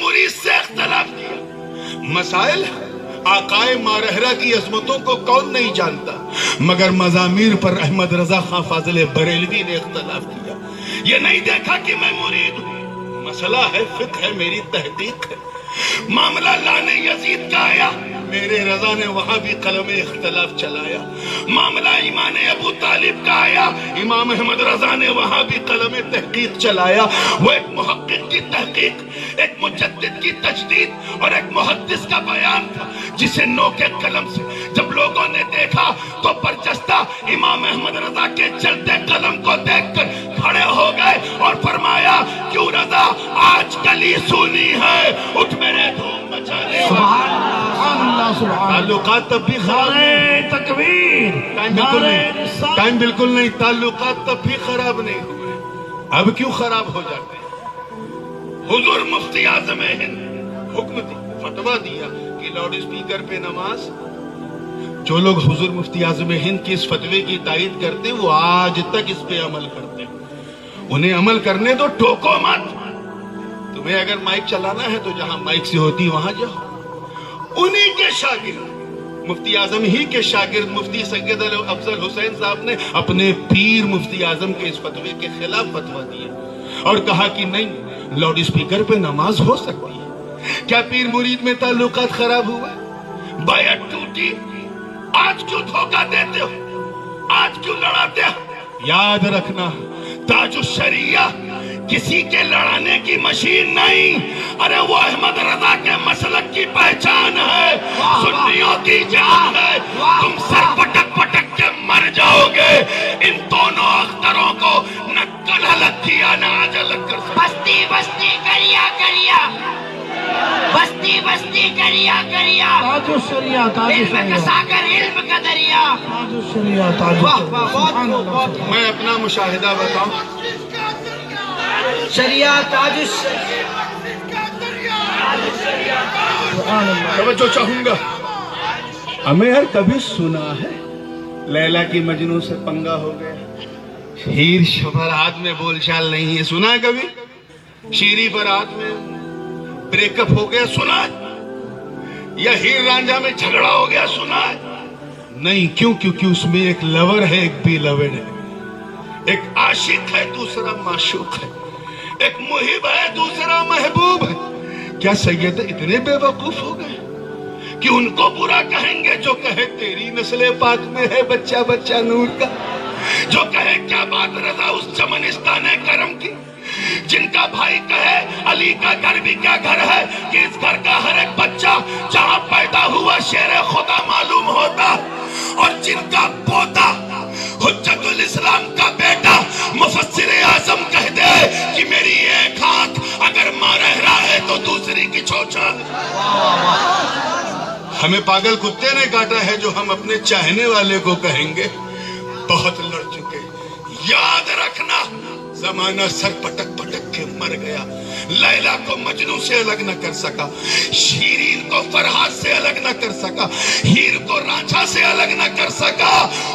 مرید سے اختلاف کیا. مسائل آقائے مارہرہ کی عظمتوں کو کون نہیں جانتا، مگر مزامیر پر احمد رضا خان فاضل بریلوی نے اختلاف کیا. یہ نہیں دیکھا کہ میں مرید ہوں، مسئلہ ہے فقہ ہے، میری تحقیق ہے. معاملہ لانے یزید کا آیا، میرے رضا نے وہاں بھی قلم اختلاف چلایا. معاملہ ایمان ابو طالب کا آیا، امام احمد رضا نے وہاں بھی قلم تحقیق چلایا. وہ ایک محقق کی تحقیق، ایک مجدد کی تجدید اور ایک محدث کا بیان تھا، جسے نو کے قلم سے جب لوگوں نے دیکھا تو برجستہ امام احمد رضا کے چلتے قلم کو دیکھ کر کھڑے ہو گئے اور فرمایا، کیوں رضا آج کل ہی سونی ہے، اٹھ میرے دھوم مچانے. تعلقات تب بھی خراب نہیں، تکبیر، ٹائم بالکل نہیں، تعلقات تب بھی خراب نہیں ہوئے، اب کیوں خراب ہو جاتے ہیں؟ حضور مفتی اعظم ہند حکم دی، فتویٰ دیا کہ لاؤڈ اسپیکر پہ نماز. جو لوگ حضور مفتی اعظم ہند کی اس فتوے کی تائید کرتے وہ آج تک اس پہ عمل کرتے ہیں. انہیں عمل کرنے دو، ٹوکو مت. تمہیں اگر مائک چلانا ہے تو جہاں مائک سے ہوتی وہاں جاؤ. انہی کے شاگرد، مفتی اعظم ہی کے شاگرد مفتی سید افضل حسین صاحب نے اپنے پیر مفتی اعظم کے اس فتوے کے خلاف فتویٰ دیا اور کہا کہ نہیں، لاؤڈ اسپیکر پہ نماز ہو سکتی ہے. کیا پیر مرید میں تعلقات خراب ہوا؟ بیعت ٹوٹی، آج کیوں دھوکہ دیتے ہو، آج کیوں لڑاتے ہو؟ یاد رکھنا، تاج الشریعہ کسی کے لڑانے کی مشین نہیں، ارے وہ احمد رضا کے مسلک کی پہچان ہے، سنیوں کی جان ہے. تم سر پٹک پٹک کے مر جاؤ گے. ان دونوں اختروں کو نہ کل الگ کیا نہ آج الگ کر سکتے. بستی بستی کریا کریا، بستی بستی کریا کریا، تاج الشریعہ، تاج علم کا الشریعہ، ساگر علم کا دریا. تاج الشریعہ، تاج واہ الشریعہ. واہ، سبحان بہت اللہ. بہت. میں اپنا مشاہدہ بتاؤں، شریعہ تاج الشریعہ. سبحان اللہ. توجہ چاہوں گا. ہمیں یار کبھی سنا ہے لیلا کی مجنوں سے پنگا ہو گیا؟ ہیر برات میں بول چال نہیں ہے، سنا ہے کبھی؟ شیری برات میں بریک اپ ہو گیا، سنا ہے؟ یا ہیر رانجھا میں جھگڑا ہو گیا، سنا ہے؟ نہیں. کیوں؟ کیونکہ اس میں ایک لور ہے، ایک بی لوڈ ہے. ایک عاشق ہے، دوسرا معشوق ہے. ایک محب ہے، دوسرا محبوب ہے. کیا سید اتنے بے وقوف ہو گئے کہ ان کو برا کہیں گے جو کہے تیری نسل پاک میں ہے بچہ بچہ نور کا، جو کہے کیا بات رضا اس چمنستان کرم کی، جن کا بھائی کہے علی کا گھر بھی کیا گھر ہے کہ اس گھر کا ہر ایک بچہ جہاں پیدا ہوا شیر خدا معلوم ہوتا، اور جن کا پوتا حجت الاسلام کا بیٹا مفسر اعظم کہہ دے کہ میری ایک ہاتھ اگر ماں رہ رہا ہے تو دوسری کی چھوچا. ہمیں پاگل کتے نے کاٹا ہے جو ہم اپنے چاہنے والے کو کہیں گے. بہت لڑ چکے. یاد رکھنا، زمانہ سر پٹک پٹک کے مر گیا. لیلا کو مجنوں سے الگ نہ کر سکا، شیرین کو فرحاد سے الگ نہ کر سکا، ہیر کو رانجھا سے الگ نہ کر سکا.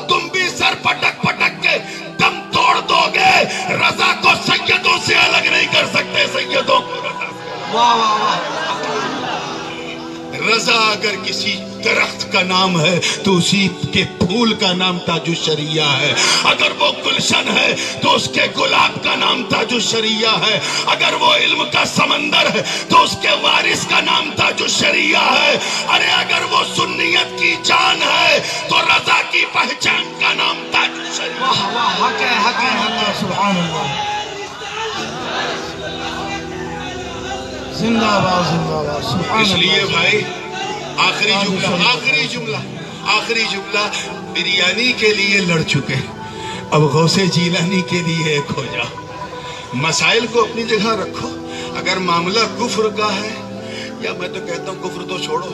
تم بھی سر پٹک پٹک کے دم توڑ دو گے. رضا کو سیدوں سے الگ نہیں کر سکتے، سیدوں کو رضا سے. واہ واہ واہ. رضا اگر کسی درخت کا نام ہے تو اسی کے پھول کا نام تاج الشریعہ ہے. اگر وہ گلشن ہے تو اس کے گلاب کا نام تاج الشریعہ ہے. اگر وہ علم کا سمندر ہے تو اس کے وارث کا نام تاج الشریعہ ہے. ارے اگر وہ سنیت کی جان ہے تو رضا کی پہچان کا نام تاج الشریعہ. واہ واہ، حق ہے حق ہے حق ہے. سبحان اللہ. زندہ باد، زندہ باد. سبحان اس لیے اللہ. بھائی آخری جملہ بریانی کے لیے لڑ چکے، اب غوث جیلانی کے لیے ایک ہو جاؤ. مسائل کو اپنی جگہ رکھو. اگر معاملہ کفر کا ہے، یا میں تو کہتا ہوں کفر تو چھوڑو،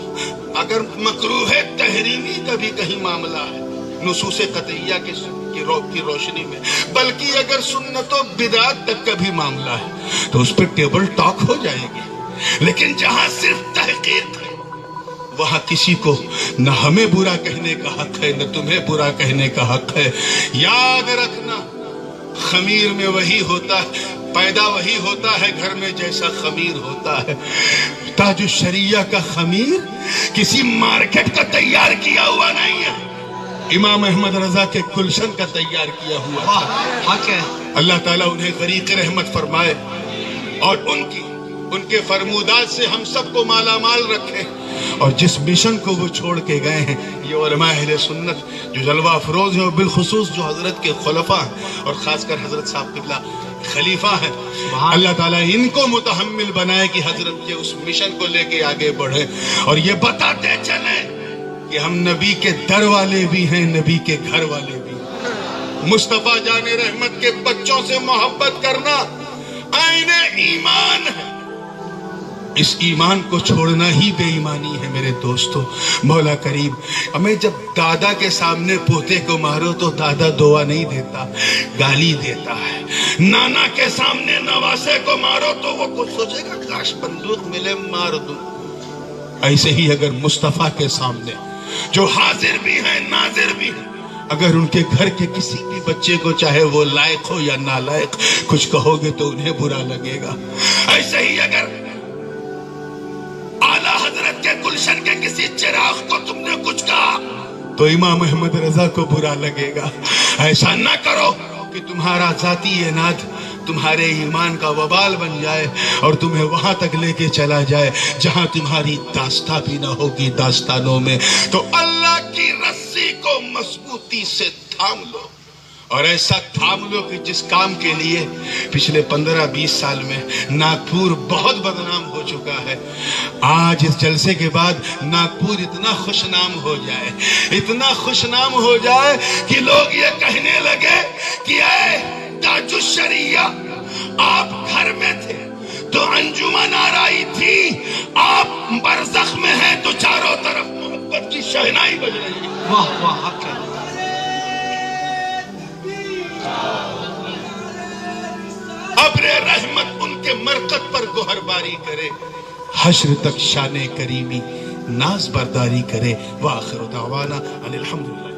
اگر مکروہ تحریمی کا بھی کہیں معاملہ ہے نصوص قطعیہ کی روشنی میں، بلکہ اگر سنت و بدعت تک کا بھی معاملہ ہے تو اس پہ ٹیبل ٹاک ہو جائے گی. لیکن جہاں صرف تحقیق ہے وہاں کسی کو نہ ہمیں برا کہنے کا حق ہے نہ تمہیں برا کہنے کا حق ہے. یاد رکھنا، خمیر میں وہی ہوتا ہے، پیدا وہی ہوتا ہے گھر میں جیسا خمیر ہوتا ہے۔ تاج الشریعہ کا خمیر کسی مارکیٹ کا تیار کیا ہوا نہیں ہے، امام احمد رضا کے گلشن کا تیار کیا ہوا ہے۔ حق ہے۔ اللہ تعالیٰ انہیں غریق رحمت فرمائے اور ان کے فرمودات سے ہم سب کو مالا مال رکھے، اور جس مشن کو وہ چھوڑ کے گئے ہیں، یہ علماء اہل سنت جو جلوہ افروز ہیں، اور بالخصوص جو حضرت کے خلفاء ہیں، اور خاص کر حضرت صاحب قبلہ خلیفہ ہیں، اللہ تعالیٰ ان کو متحمل بنائے کہ حضرت کے اس مشن کو لے کے آگے بڑھیں، اور یہ بتاتے چلیں کہ ہم نبی کے در والے بھی ہیں، نبی کے گھر والے بھی ہیں۔ مصطفیٰ جان رحمت کے بچوں سے محبت کرنا عین ایمان ہے، اس ایمان کو چھوڑنا ہی بے ایمانی ہے میرے دوستو۔ مولا کریم ہمیں جب دادا کے سامنے پوتے کو مارو تو دادا دعا نہیں دیتا، گالی دیتا ہے۔ نانا کے سامنے نواسے کو مارو تو وہ کچھ سوچے گا کاش بندوق ملے مار دوں۔ ایسے ہی اگر مصطفیٰ کے سامنے جو حاضر بھی ہیں ناظر بھی ہیں، اگر ان کے گھر کے کسی بھی بچے کو چاہے وہ لائق ہو یا نالائق کچھ کہو گے تو انہیں برا لگے گا۔ ایسے ہی اگر اعلیٰ حضرت کے گلشن کے کسی چراغ کو تم نے کچھ کہا تو امام احمد رضا کو برا لگے گا۔ ایسا نہ کرو کہ تمہارا ذاتی اناد تمہارے ایمان کا وبال بن جائے اور تمہیں وہاں تک لے کے چلا جائے جہاں تمہاری داستان بھی نہ ہوگی داستانوں میں۔ تو اللہ کی رسی کو مضبوطی سے تھام لو، اور ایسا تھام لو کہ جس کام کے لیے پچھلے 15-20 سال میں ناگپور بہت بدنام ہو چکا ہے، آج اس جلسے کے بعد ناگپور اتنا خوش نام ہو جائے، اتنا خوش نام ہو جائے کہ لوگ یہ کہنے لگے کہ اے تاج الشریعہ، آپ گھر میں تھے تو انجمن آرائی تھی، آپ برزخ میں ہیں تو چاروں طرف محبت کی شہنائی بج رہی ہے۔ واہ واہ حق ہے۔ ابر رحمت ان کے مرکز پر گوہر باری کرے، حشر تک شان کریمی ناز برداری کرے۔ وآخر دعوانا ان الحمدللہ۔